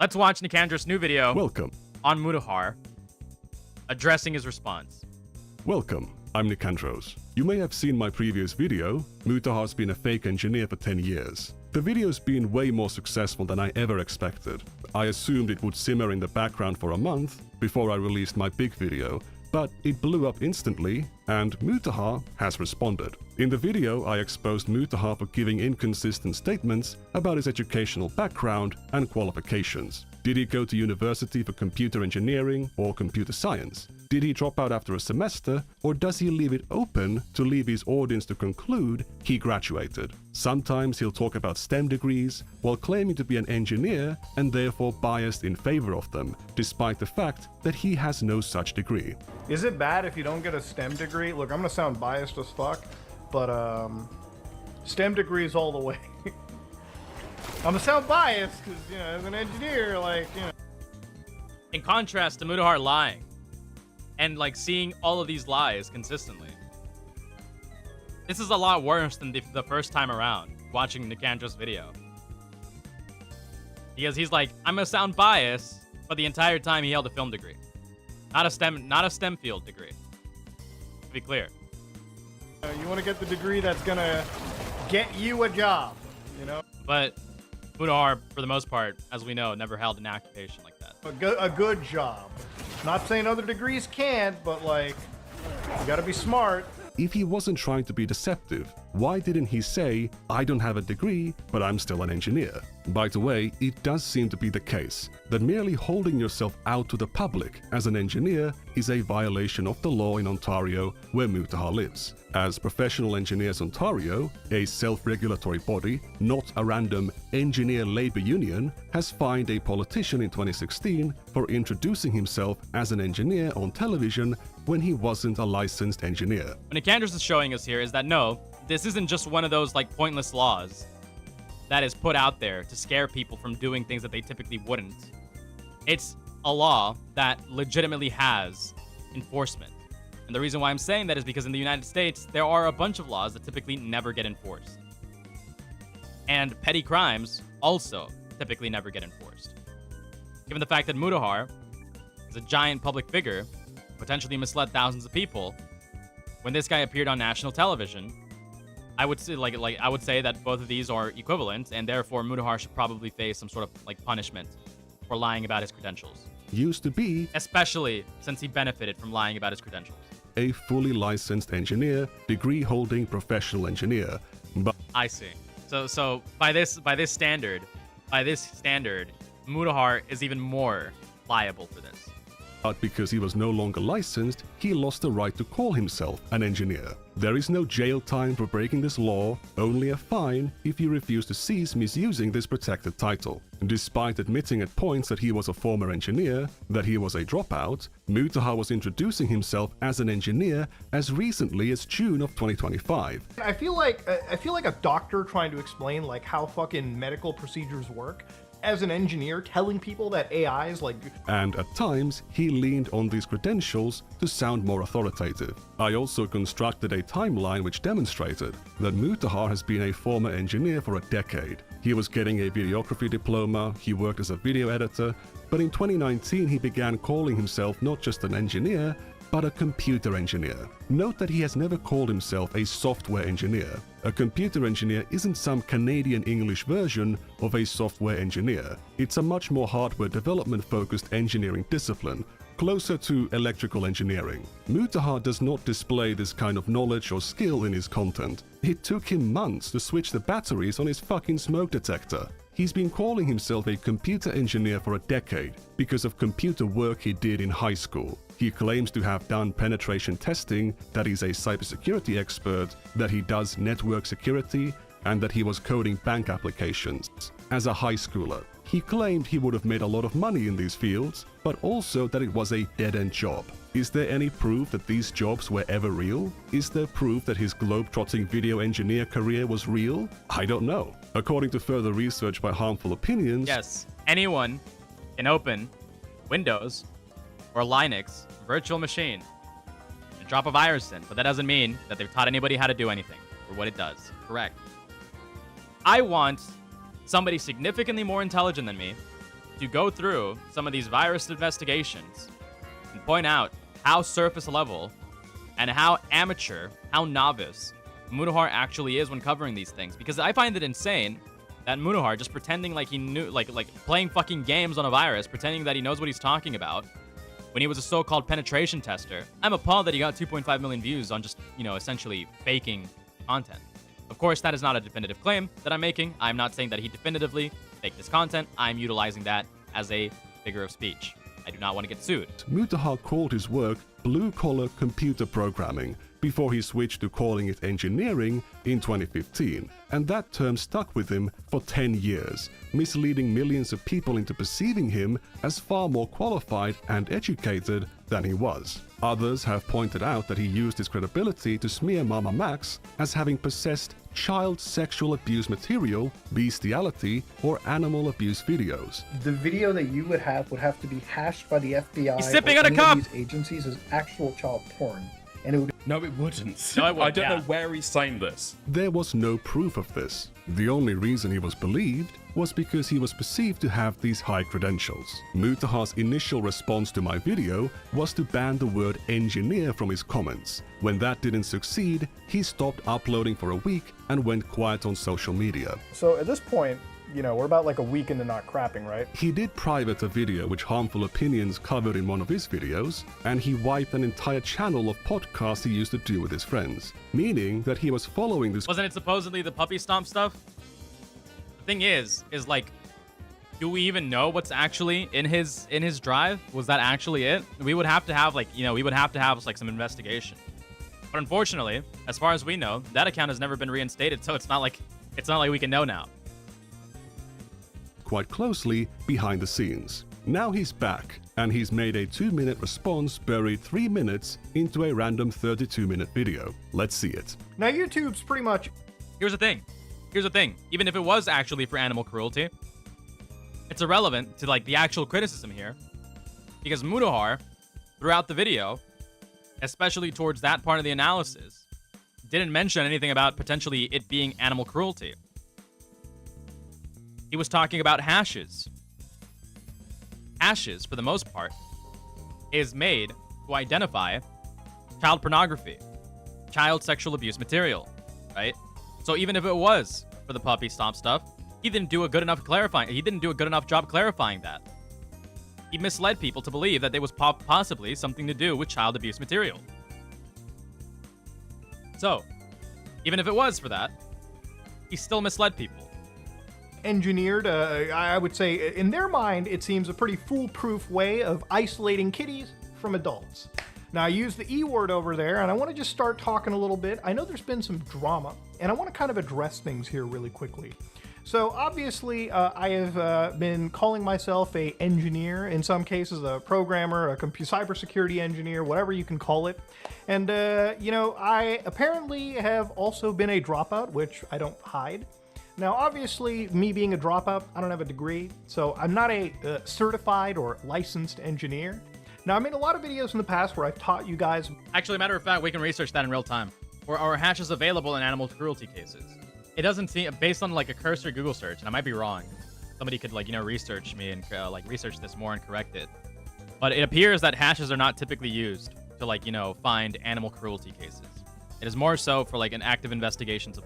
Let's watch Nikandros' new video Welcome. on Mutahar, addressing his response. Welcome. I'm Nikandros. You may have seen my previous video. Mutahar's been a fake engineer for 10 years. The video's been way more successful than I ever expected. I assumed it would simmer in the background for a month before I released my big video, but it blew up instantly, and Mutahar has responded. In the video, I exposed Mutahar for giving inconsistent statements about his educational background and qualifications. Did he go to university for computer engineering or computer science? Did he drop out after a semester, or does he leave it open to leave his audience to conclude he graduated? Sometimes he'll talk about STEM degrees while claiming to be an engineer and therefore biased in favor of them, despite the fact that he has no such degree. Is it bad if you don't get a STEM degree? Look, I'm gonna sound biased as fuck, but STEM degrees all the way. I'm gonna sound biased because, you know, as an engineer, like, you know. In contrast to Mutahar lying and like seeing all of these lies consistently, this is a lot worse than the first time around watching Nikandros' video. Because he's like, I'm gonna sound biased, but the entire time he held a film degree. Not a STEM field degree. To be clear. You want to get the degree that's gonna get you a job, you know? But Mutahar, for the most part, as we know, never held an occupation like that. A good job. Not saying other degrees can't, but like, you gotta be smart. If he wasn't trying to be deceptive, why didn't he say, I don't have a degree, but I'm still an engineer? By the way, it does seem to be the case that merely holding yourself out to the public as an engineer is a violation of the law in Ontario where Mutahar lives. As Professional Engineers Ontario, a self-regulatory body, not a random engineer labor union, has fined a politician in 2016 for introducing himself as an engineer on television when he wasn't a licensed engineer. What Nikandros is showing us here is that no, this isn't just one of those like pointless laws that is put out there to scare people from doing things that they typically wouldn't. It's a law that legitimately has enforcement. And the reason why I'm saying that is because in the United States, there are a bunch of laws that typically never get enforced. And petty crimes also typically never get enforced. Given the fact that Mutahar is a giant public figure, potentially misled thousands of people, when this guy appeared on national television, I would say I would say that both of these are equivalent, and therefore Mutahar should probably face some sort of like punishment for lying about his credentials. Used to be, especially since he benefited from lying about his credentials. A fully licensed engineer, degree-holding professional engineer, but I see. So by this standard, Mutahar is even more liable for this. But because he was no longer licensed, he lost the right to call himself an engineer. There is no jail time for breaking this law, only a fine if you refuse to cease misusing this protected title. Despite admitting at points that he was a former engineer, that he was a dropout, Mutahar was introducing himself as an engineer as recently as June of 2025. I feel like a doctor trying to explain like how fucking medical procedures work. As an engineer, telling people that AI is like... And at times, he leaned on these credentials to sound more authoritative. I also constructed a timeline which demonstrated that Mutahar has been a former engineer for a decade. He was getting a videography diploma, he worked as a video editor, but in 2019 he began calling himself not just an engineer, but a computer engineer. Note that he has never called himself a software engineer. A computer engineer isn't some Canadian English version of a software engineer. It's a much more hardware development focused engineering discipline, closer to electrical engineering. Mutahar does not display this kind of knowledge or skill in his content. It took him months to switch the batteries on his fucking smoke detector. He's been calling himself a computer engineer for a decade because of computer work he did in high school. He claims to have done penetration testing, that he's a cybersecurity expert, that he does network security, and that he was coding bank applications. As a high schooler, he claimed he would have made a lot of money in these fields, but also that it was a dead-end job. Is there any proof that these jobs were ever real? Is there proof that his globe-trotting video engineer career was real? I don't know. According to further research by Harmful Opinions... Yes, anyone can open Windows or Linux virtual machine and drop a virus in, but that doesn't mean that they've taught anybody how to do anything or what it does. Correct. I want somebody significantly more intelligent than me to go through some of these virus investigations and point out how surface level and how amateur, how novice Mutahar actually is when covering these things. Because I find it insane that Mutahar just pretending like he knew, like playing fucking games on a virus, pretending that he knows what he's talking about when he was a so-called penetration tester. I'm appalled that he got 2.5 million views on just, essentially faking content. Of course, that is not a definitive claim that I'm making. I'm not saying that he definitively faked this content. I'm utilizing that as a figure of speech. I do not want to get sued. Mutahar called his work blue-collar computer programming before he switched to calling it engineering in 2015, and that term stuck with him for 10 years, misleading millions of people into perceiving him as far more qualified and educated than he was. Others have pointed out that he used his credibility to smear Mama Max as having possessed child sexual abuse material, bestiality, or animal abuse videos. The video that you would have to be hashed by the FBI He's sipping or on a any cup! of these agencies as actual child porn. And it would No, it wouldn't. No, it wouldn't, I don't yeah. know where he's saying this. There was no proof of this. The only reason he was believed was because he was perceived to have these high credentials. Mutahar's initial response to my video was to ban the word engineer from his comments. When that didn't succeed, he stopped uploading for a week and went quiet on social media. So at this point, we're about like a week into not crapping, right? He did private a video which harmful opinions covered in one of his videos, and he wiped an entire channel of podcasts he used to do with his friends, meaning that he was following this. Wasn't it supposedly the puppy stomp stuff? The thing is like, do we even know what's actually in his drive? Was that actually it? We would have to have some investigation. But unfortunately, as far as we know, that account has never been reinstated, so it's not like we can know now. Quite closely behind the scenes. Now he's back, and he's made a 2-minute response buried 3 minutes into a random 32-minute video. Let's see it. Now YouTube's pretty much... Here's the thing. Even if it was actually for animal cruelty, it's irrelevant to the actual criticism here, because Mutahar, throughout the video, especially towards that part of the analysis, didn't mention anything about potentially it being animal cruelty. He was talking about hashes. Hashes, for the most part, is made to identify child pornography, child sexual abuse material, right? So even if it was for the puppy stomp stuff, he didn't do a good enough job clarifying that. He misled people to believe that there was possibly something to do with child abuse material. So, even if it was for that, he still misled people. Engineered, I would say, in their mind, it seems a pretty foolproof way of isolating kiddies from adults. Now, I use the E word over there, and I want to just start talking a little bit. I know there's been some drama, and I want to kind of address things here really quickly. So, obviously, I have been calling myself a engineer, in some cases a programmer, a cybersecurity engineer, whatever you can call it. And, I apparently have also been a dropout, which I don't hide. Now, obviously, me being a dropout, I don't have a degree, so I'm not a certified or licensed engineer. Now, I made a lot of videos in the past where I've taught you guys... Actually, matter of fact, we can research that in real time. Or are hashes available in animal cruelty cases? It doesn't seem, based on a cursory Google search, and I might be wrong. Somebody could research me and research this more and correct it. But it appears that hashes are not typically used to find animal cruelty cases. It is more so for an active investigations of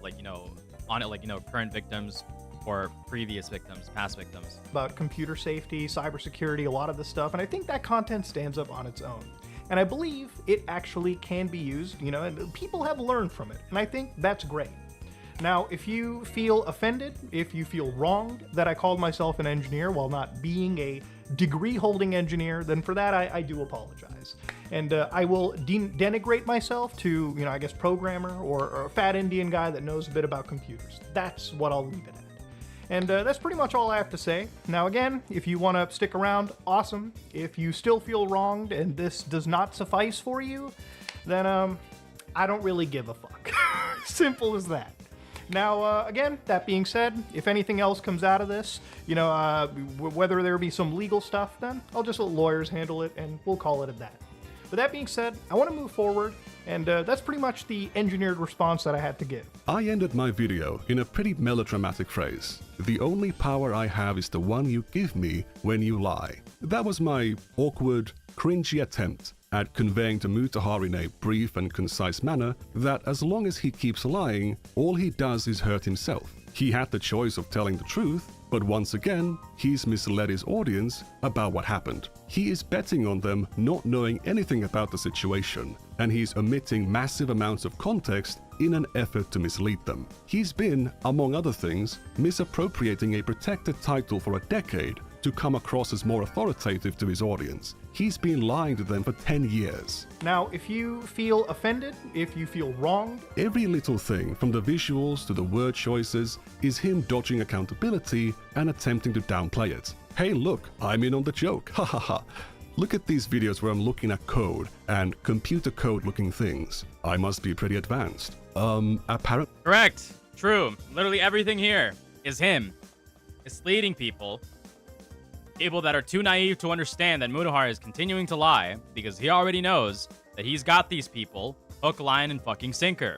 current victims or previous victims, past victims. About computer safety, cybersecurity, a lot of this stuff, and I think that content stands up on its own. And I believe it actually can be used, and people have learned from it, and I think that's great. Now, if you feel offended, if you feel wronged that I called myself an engineer while not being a degree-holding engineer, then for that I do apologize. And I will denigrate myself to, I guess, programmer or a fat Indian guy that knows a bit about computers. That's what I'll leave it at. And that's pretty much all I have to say. Now, again, if you want to stick around, awesome. If you still feel wronged and this does not suffice for you, then I don't really give a fuck. Simple as that. Now, again, that being said, if anything else comes out of this, whether there be some legal stuff, then I'll just let lawyers handle it, and we'll call it at that. But that being said, I want to move forward, and that's pretty much the engineered response that I had to give. I ended my video in a pretty melodramatic phrase. The only power I have is the one you give me when you lie. That was my awkward, cringy attempt at conveying to Mutahar in a brief and concise manner that as long as he keeps lying, all he does is hurt himself. He had the choice of telling the truth, but once again, he's misled his audience about what happened. He is betting on them not knowing anything about the situation, and he's omitting massive amounts of context in an effort to mislead them. He's been, among other things, misappropriating a protected title for a decade to come across as more authoritative to his audience. He's been lying to them for 10 years. Now, if you feel offended, if you feel wronged, Every little thing, from the visuals to the word choices, is him dodging accountability and attempting to downplay it. Hey look, I'm in on the joke, ha ha ha. Look at these videos where I'm looking at code and computer code looking things. I must be pretty advanced. Apparently. Correct. True. Literally everything here is him misleading people. People that are too naive to understand that Mutahar is continuing to lie because he already knows that he's got these people hook, line, and fucking sinker.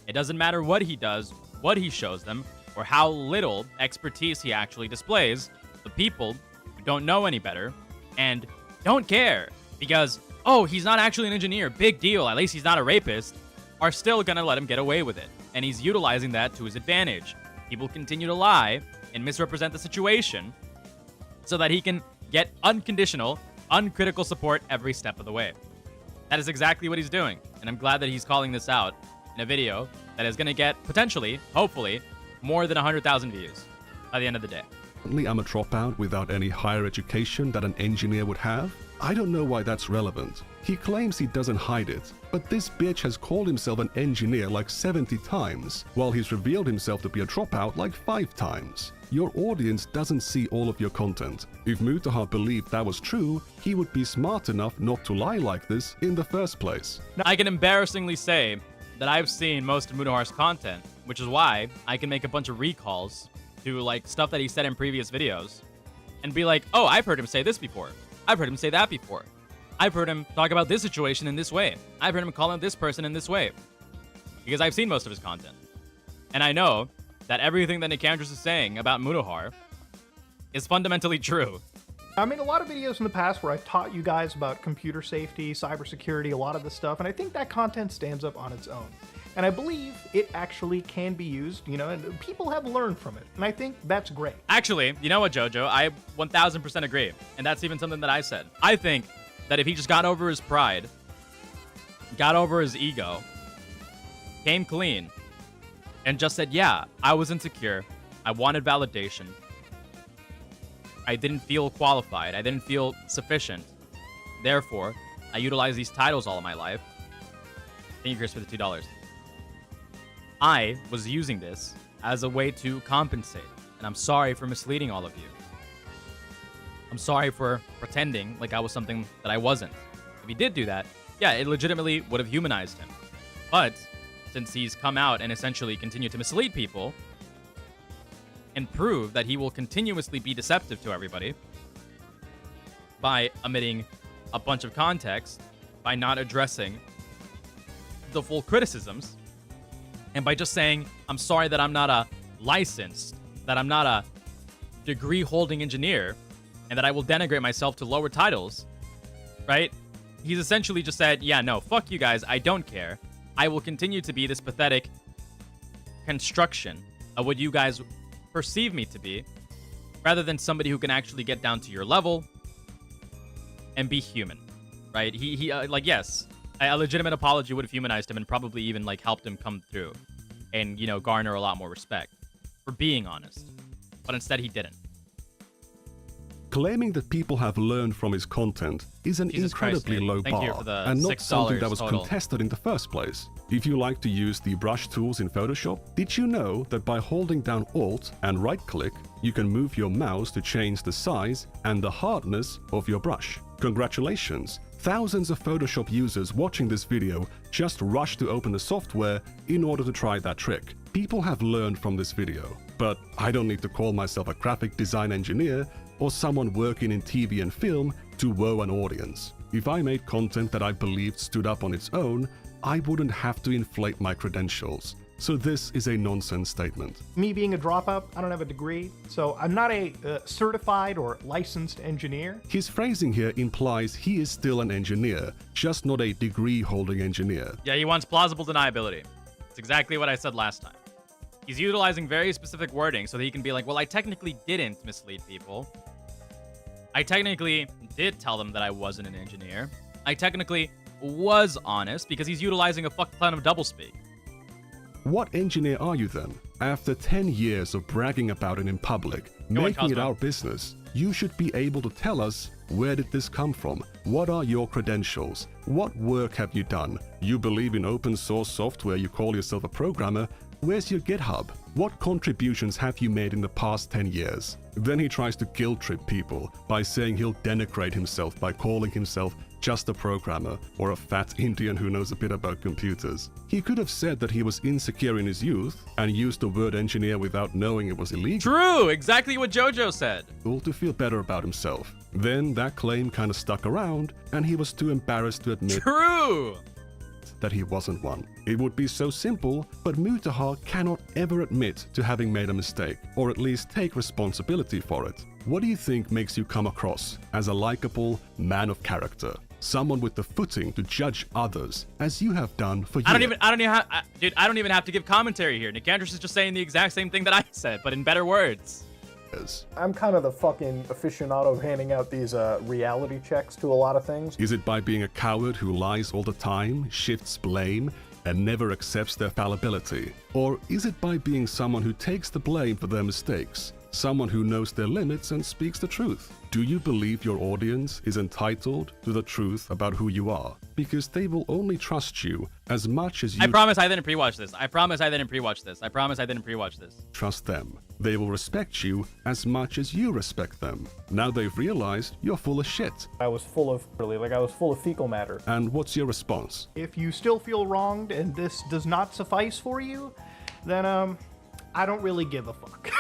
It doesn't matter what he does, what he shows them, or how little expertise he actually displays. The people who don't know any better and don't care because, oh, he's not actually an engineer, big deal, at least he's not a rapist, are still gonna let him get away with it. And he's utilizing that to his advantage. People continue to lie and misrepresent the situation so that he can get unconditional, uncritical support every step of the way. That is exactly what he's doing, and I'm glad that he's calling this out in a video that is going to get, potentially, hopefully, more than 100,000 views by the end of the day. I'm a dropout without any higher education that an engineer would have. I don't know why that's relevant. He claims he doesn't hide it, but this bitch has called himself an engineer like 70 times, while he's revealed himself to be a dropout like 5 times. Your audience doesn't see all of your content. If Mutahar believed that was true, he would be smart enough not to lie like this in the first place. Now, I can embarrassingly say that I've seen most of Mutahar's content, which is why I can make a bunch of recalls to like stuff that he said in previous videos and be like, oh, I've heard him say this before. I've heard him say that before. I've heard him talk about this situation in this way. I've heard him call out this person in this way. Because I've seen most of his content. And I know that everything that Nikandros is saying about Mutahar is fundamentally true. I made a lot of videos in the past where I've taught you guys about computer safety, cybersecurity, a lot of this stuff, and I think that content stands up on its own. And I believe it actually can be used, you know, and people have learned from it, and I think that's great. Actually, you know what, Jojo? I 1000% agree, and that's even something that I said. I think that if he just got over his pride, got over his ego, came clean, and just said, yeah, I was insecure, I wanted validation, I didn't feel qualified, I didn't feel sufficient, therefore, I utilized these titles all of my life. Thank you, Chris, for the $2. I was using this as a way to compensate, and I'm sorry for misleading all of you. I'm sorry for pretending like I was something that I wasn't. If he did do that, yeah, it legitimately would have humanized him. But since he's come out and essentially continued to mislead people and prove that he will continuously be deceptive to everybody by omitting a bunch of context, by not addressing the full criticisms, and by just saying, I'm sorry that I'm not a licensed, that I'm not a degree-holding engineer, and that I will denigrate myself to lower titles, right? He's essentially just said, yeah, no, fuck you guys, I don't care. I will continue to be this pathetic construction of what you guys perceive me to be, rather than somebody who can actually get down to your level and be human, right? He like, yes, a legitimate apology would have humanized him and probably even like helped him come through and, you know, garner a lot more respect for being honest. But instead he didn't. Claiming that people have learned from his content is an Jesus incredibly Christ, low thank you bar, for the and not $6 something that was total. contested in the first place. If you like to use the brush tools in Photoshop, did you know that by holding down Alt and right-click, you can move your mouse to change the size and the hardness of your brush? Congratulations! Thousands of Photoshop users watching this video just rushed to open the software in order to try that trick. People have learned from this video, but I don't need to call myself a graphic design engineer or someone working in TV and film to woe an audience. If I made content that I believed stood up on its own, I wouldn't have to inflate my credentials. So this is a nonsense statement. Me being a dropout, I don't have a degree, so I'm not a certified or licensed engineer. His phrasing here implies he is still an engineer, just not a degree-holding engineer. Yeah, he wants plausible deniability. It's exactly what I said last time. He's utilizing very specific wording so that he can be like, well, I technically didn't mislead people. I technically did tell them that I wasn't an engineer. I technically was honest, because he's utilizing a fuck ton of doublespeak. What engineer are you then? After 10 years of bragging about it in public, making it our business, you should be able to tell us, where did this come from? What are your credentials? What work have you done? You believe in open source software, you call yourself a programmer. Where's your GitHub? What contributions have you made in the past 10 years? Then he tries to guilt trip people by saying he'll denigrate himself by calling himself just a programmer or a fat Indian who knows a bit about computers. He could have said that he was insecure in his youth and used the word engineer without knowing it was illegal. True, exactly what Jojo said. To feel better about himself. Then that claim kind of stuck around and he was too embarrassed to admit True! that he wasn't one. It would be so simple, but Mutahar cannot ever admit to having made a mistake, or at least take responsibility for it. What do you think makes you come across as a likable man of character? Someone with the footing to judge others, as you have done for years. I don't even have to give commentary here. Nikandros is just saying the exact same thing that I said, but in better words. I'm kind of the fucking aficionado of handing out these reality checks to a lot of things. Is it by being a coward who lies all the time, shifts blame, and never accepts their fallibility? Or is it by being someone who takes the blame for their mistakes? Someone who knows their limits and speaks the truth? Do you believe your audience is entitled to the truth about who you are? Because they will only trust you as much as you I promise I didn't pre-watch this. I promise I didn't pre-watch this. I promise I didn't pre-watch this. trust them. They will respect you as much as you respect them. Now they've realized you're full of shit. I was full of fecal matter. And what's your response? If you still feel wronged and this does not suffice for you, then I don't really give a fuck.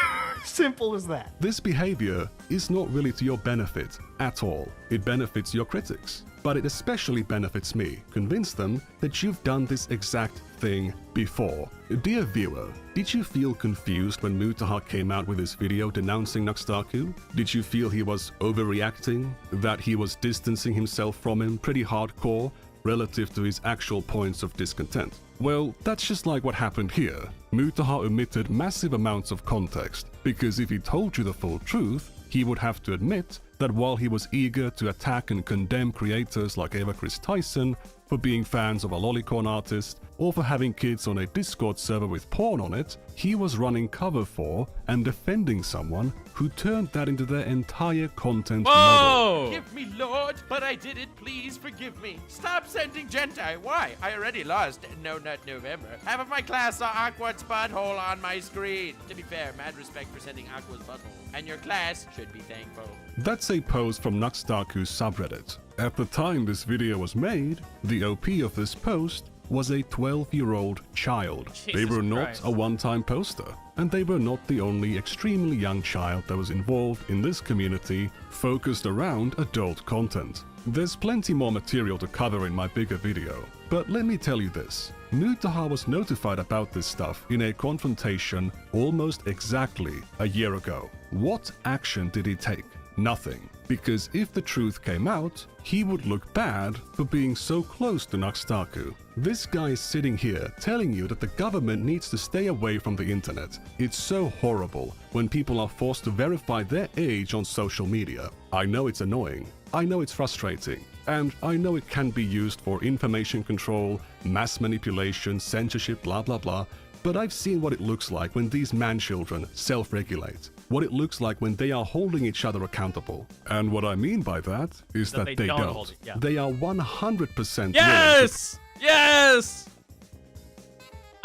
Simple as that. This behavior is not really to your benefit at all. It benefits your critics. But it especially benefits me. Convince them that you've done this exact thing before. Dear viewer, did you feel confused when Mutahar came out with his video denouncing Nux Taku? Did you feel he was overreacting? That he was distancing himself from him pretty hardcore relative to his actual points of discontent? Well, that's just like what happened here. Mutahar omitted massive amounts of context, because if he told you the full truth, he would have to admit that while he was eager to attack and condemn creators like Chris Tyson for being fans of a lolicon artist or for having kids on a Discord server with porn on it, he was running cover for and defending someone who turned that into their entire content model. Forgive me, Lord, but I did it. Please forgive me. Stop sending Gentai. Why? I already lost. No, not November. Half of my class saw Aqua's butthole on my screen. To be fair, mad respect for sending Aqua's butthole. And your class should be thankful. That's a post from Nux Taku's subreddit. At the time this video was made, the OP of this post was a 12-year-old child. They were not Christ. a one-time poster, and they were not the only extremely young child that was involved in this community focused around adult content. There's plenty more material to cover in my bigger video, but let me tell you this. Mutahar was notified about this stuff in a confrontation almost exactly a year ago. What action did he take? Nothing. Because if the truth came out, he would look bad for being so close to Nux Taku. This guy is sitting here telling you that the government needs to stay away from the internet. It's so horrible when people are forced to verify their age on social media. I know it's annoying. I know it's frustrating. And I know it can be used for information control, mass manipulation, censorship, blah blah blah. But I've seen what it looks like when these man-children self-regulate. What it looks like when they are holding each other accountable. And what I mean by that is that they don't. hold it, yeah. They are 100% Yes! Yes!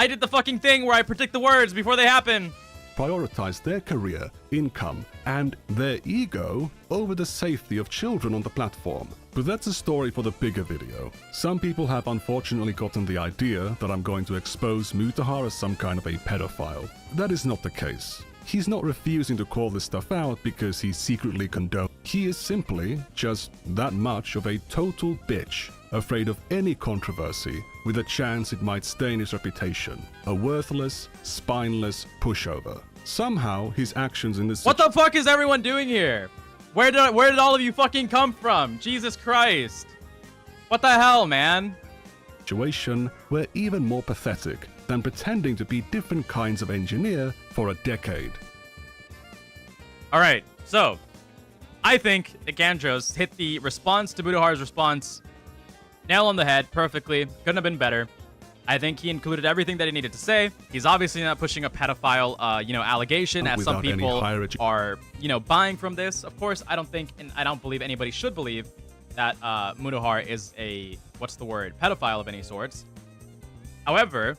I did the fucking thing where I predict the words before they happen. prioritize their career, income, and their ego over the safety of children on the platform. But that's a story for the bigger video. Some people have unfortunately gotten the idea that I'm going to expose Mutahar as some kind of a pedophile. That is not the case. he's not refusing to call this stuff out because he secretly condones. He is simply just that much of a total bitch, afraid of any controversy with a chance it might stain his reputation. A worthless, spineless pushover. Somehow, his actions in this What the fuck is everyone doing here? Where did all of you fucking come from? Jesus Christ. What the hell, man? situation were even more pathetic than pretending to be different kinds of engineer for a decade. All right, so I think Nikandros hit the response to Mutahar's response nail on the head perfectly. Couldn't have been better. I think he included everything that he needed to say. He's obviously not pushing a pedophile, allegation, as some people are, buying from this. Of course, I don't think, and I don't believe anybody should believe that Mutahar is a, pedophile of any sorts. However,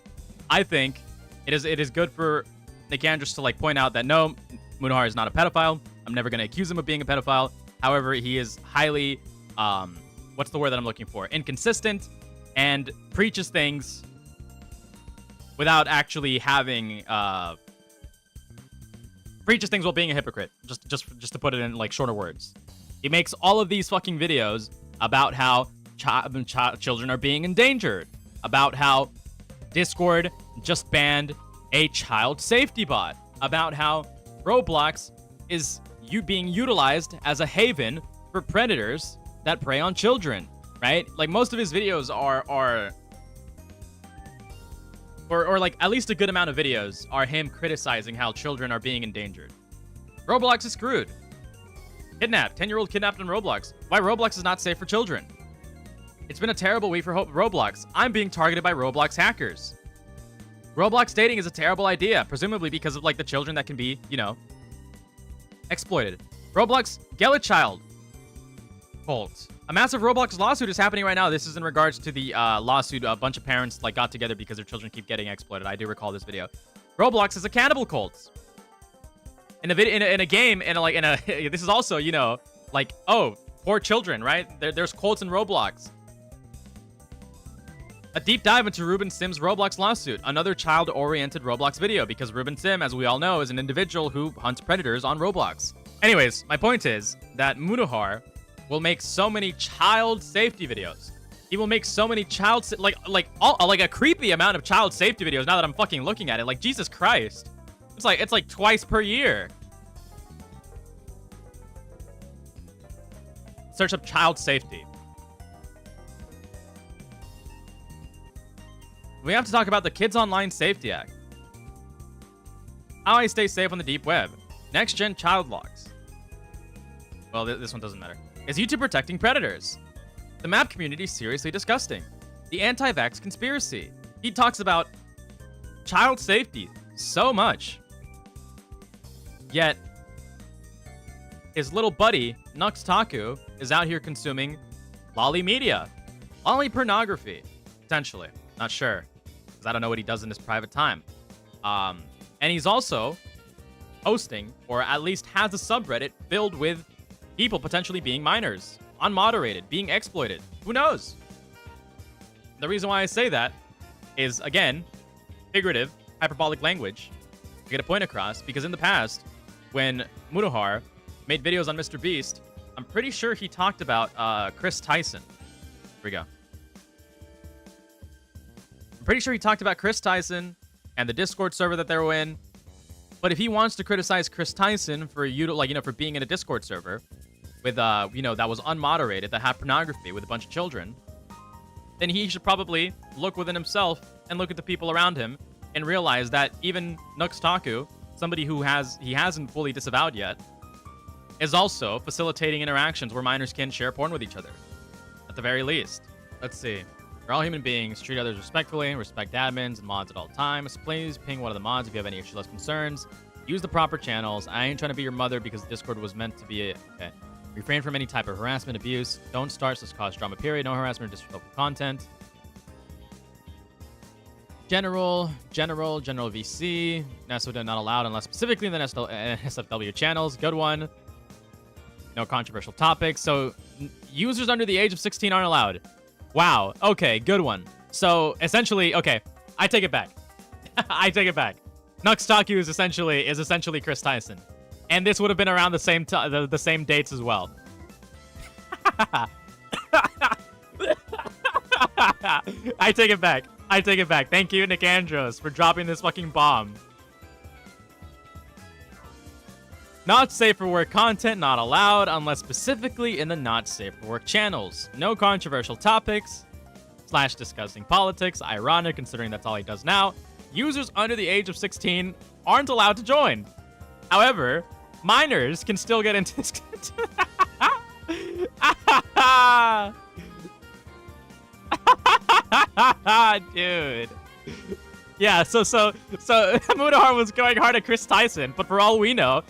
I think it is good for Nikandros to point out that no, Mutahar is not a pedophile. I'm never going to accuse him of being a pedophile. However, he is highly, inconsistent, and preaches things without actually having, preaches things while being a hypocrite. Just to put it in shorter words. He makes all of these fucking videos about how children are being endangered, about how Discord just banned a child safety bot, about how Roblox is being utilized as a haven for predators that prey on children, right? Most of his videos are at least a good amount of videos are him criticizing how children are being endangered. Roblox is screwed. Kidnapped. 10-year-old kidnapped on Roblox. Why Roblox is not safe for children. It's been a terrible week for Roblox. I'm being targeted by Roblox hackers. Roblox dating is a terrible idea, presumably because of the children that can be, exploited. Roblox Child cult. A massive Roblox lawsuit is happening right now. This is in regards to the lawsuit. A bunch of parents got together because their children keep getting exploited. I do recall this video. Roblox is a cannibal cult. In a game, this is also, oh, poor children, right? There's cults in Roblox. A deep dive into Ruben Sim's Roblox lawsuit, another child-oriented Roblox video, because Ruben Sim, as we all know, is an individual who hunts predators on Roblox. Anyways, my point is that Mutahar will make so many child safety videos. He will make so many a creepy amount of child safety videos. Now that I'm fucking looking at it, Jesus Christ, it's like twice per year. Search up child safety. We have to talk about the Kids Online Safety Act. How I stay safe on the deep web. Next gen child locks. Well, this one doesn't matter. Is YouTube protecting predators? The map community is seriously disgusting. The anti-vax conspiracy. He talks about child safety so much. Yet, his little buddy, Nux Taku, is out here consuming lolly media. Lolly pornography. Potentially. Not sure. Because I don't know what he does in his private time. And he's also hosting, or at least has a subreddit filled with people potentially being minors, unmoderated, being exploited. Who knows? The reason why I say that is, again, figurative, hyperbolic language to get a point across, because in the past, when Mutahar made videos on Mr. Beast, I'm pretty sure he talked about Chris Tyson. Here we go. I'm pretty sure he talked about Chris Tyson and the Discord server that they were in. But if he wants to criticize Chris Tyson for for being in a Discord server with that was unmoderated, that had pornography with a bunch of children, then he should probably look within himself and look at the people around him and realize that even Nux Taku, somebody who he hasn't fully disavowed yet, is also facilitating interactions where minors can share porn with each other. At the very least. Let's see. We're all human beings. Treat others respectfully. Respect admins and mods at all times. Please ping one of the mods if you have any issues or concerns. Use the proper channels. I ain't trying to be your mother because Discord was meant to be okay. Refrain from any type of harassment, abuse. Don't start, so cause drama, period. No harassment or disrespectful content. General VC. NSO not allowed unless specifically in the SFW channels. Good one. No controversial topics. So users under the age of 16 aren't allowed. Wow. Okay, good one. So essentially, okay, I take it back. I take it back. Nux Taku is essentially Chris Tyson, and this would have been around the same the same dates as well. I take it back. I take it back. Thank you, Nikandros, for dropping this fucking bomb. Not safe for work content not allowed unless specifically in the not safe for work channels. No controversial topics / discussing politics. Ironic considering that's all he does now. Users under the age of 16 aren't allowed to join. However, minors can still get into this. Dude. Yeah, so Mutahar was going hard at Chris Tyson, but for all we know,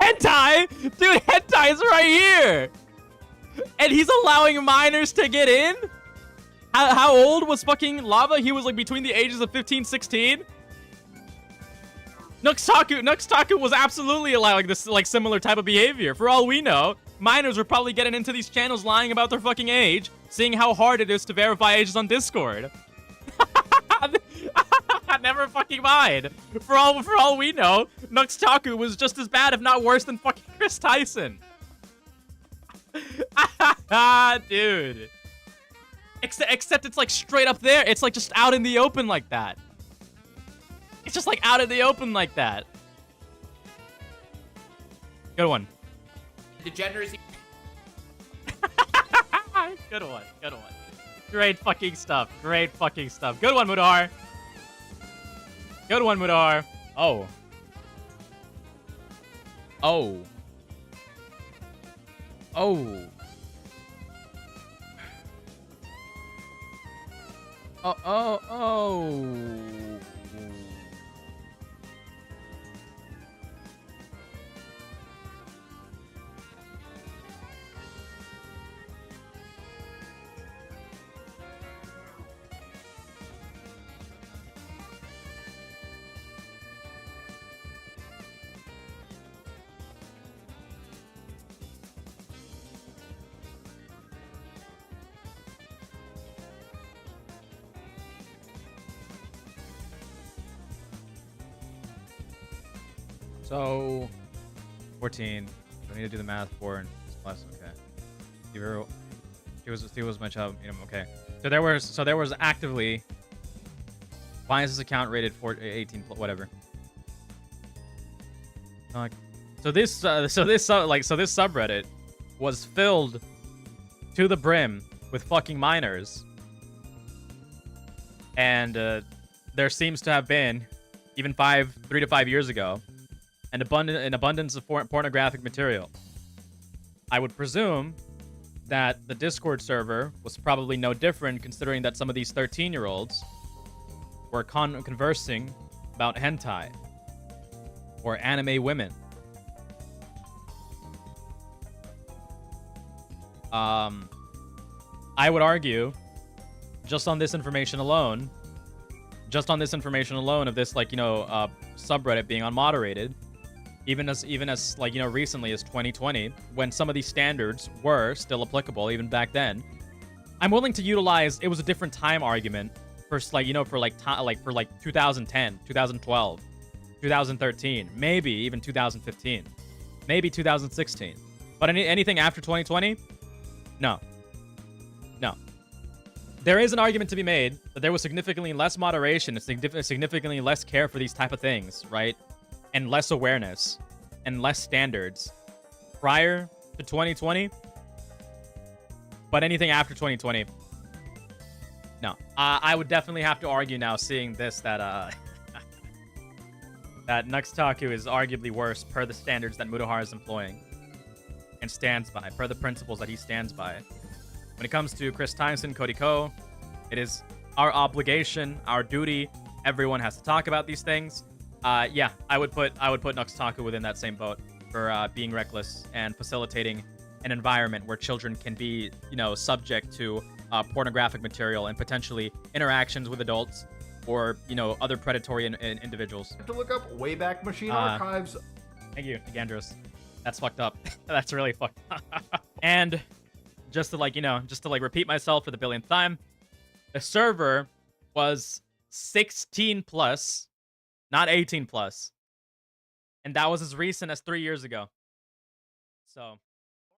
hentai, dude, hentai's right here, and he's allowing minors to get in. How old was fucking Lava? He was like between the ages of 15, 16. Nux Taku was absolutely allowing this like similar type of behavior. For all we know, minors were probably getting into these channels lying about their fucking age, seeing how hard it is to verify ages on Discord. Never fucking mind. For all we know, Nux Taku was just as bad, if not worse, than fucking Chris Tyson. Dude. Except it's like straight up there. It's like just out in the open like that. It's just like out in the open like that. Good one. Degeneracy. Good one. Good one. Great fucking stuff. Great fucking stuff. Good one, Mutahar. Good one, Mutahar. Oh. Oh. Oh. Oh. So, 14. Do I need to do the math for plus? Okay. He was my child. Okay. So there was actively. Why is this account rated 18 whatever? So this subreddit was filled to the brim with fucking minors, and there seems to have been, even 3 to 5 years ago, an abundance of pornographic material. I would presume that the Discord server was probably no different, considering that some of these 13-year-olds were conversing about hentai or anime women. I would argue, just on this information alone of this like subreddit being unmoderated, even as like recently as 2020, when some of these standards were still applicable even back then, I'm willing to utilize it was a different time argument for like for 2010, 2012, 2013, maybe even 2015, maybe 2016, but anything after 2020, no. There is an argument to be made that there was significantly less moderation and significantly less care for these type of things, right? And less awareness and less standards prior to 2020. But anything after 2020, no. I would definitely have to argue now, seeing this, that that Nux Taku is arguably worse per the standards that Mutahar is employing and stands by, per the principles that he stands by. When it comes to Chris Tyson, Cody Ko, it is our obligation, our duty. Everyone has to talk about these things. Yeah, I would put Nux Taku within that same boat for being reckless and facilitating an environment where children can be, subject to pornographic material and potentially interactions with adults or, other predatory individuals. To look up Wayback Machine archives. Thank you, Nikandros. That's fucked up. That's really fucked up. And just to repeat myself for the billionth time, the server was 16 plus, not 18 plus. And that was as recent as 3 years ago. So